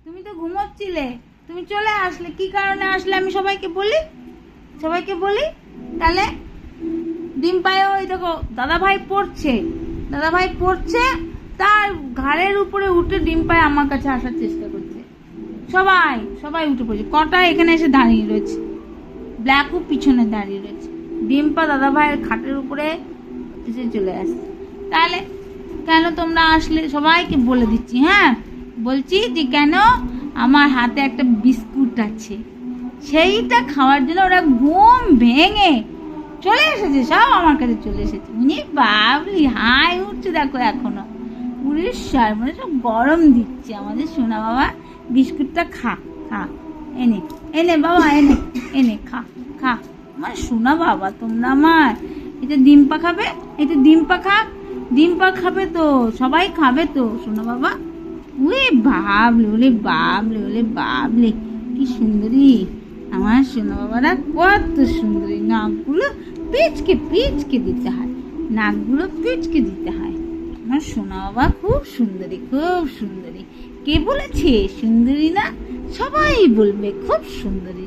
তুমি তো ঘুমোচ্ছিলে, তুমি চলে আসলে, কি কারণে আসলে আমি সবাইকে বলি। তাহলে ডিম্পায়ও ওই দেখো দাদা ভাই পড়ছে, তার ঘাড়ের উপরে উঠে ডিম্পায় আমার কাছে আসার চেষ্টা করছে। সবাই উঠে পড়ছে, কটা এখানে এসে দাঁড়িয়ে রয়েছে, ব্ল্যাকও পিছনে দাঁড়িয়ে রয়েছে, ডিম্পা দাদা ভাইয়ের খাটের উপরে এসে চলে আসছে। তাহলে কেন তোমরা আসলে সবাইকে বলে দিচ্ছি, হ্যাঁ বলছি যে কেন আমার হাতে একটা বিস্কুট আছে, সেইটা খাওয়ার জন্য ওরা ঘুম ভেঙে চলে এসেছে, সব আমার কাছে চলে এসেছে। উনি বাবলি হাই উঠছে দেখো এখনো, উড়িষ্যার মানে সব গরম দিচ্ছে আমাদের সোনা বাবা। বিস্কুটটা খা এনে বাবা, এনে খা আমার সোনা বাবা। তোমরা আমার এটা ডিম্পা খাবে, এটা ডিম্পা খাবে তো, সবাই খাবে তো সোনা বাবা। ওরে বাবলে কি সুন্দরী আমার সোনা বাবারা, কত সুন্দরী। নাকগুলো পিচকে দিতে হয়, আমার সোনা বাবা খুব সুন্দরী। কে বলেছে সুন্দরী না? সবাই বলবে খুব সুন্দরী।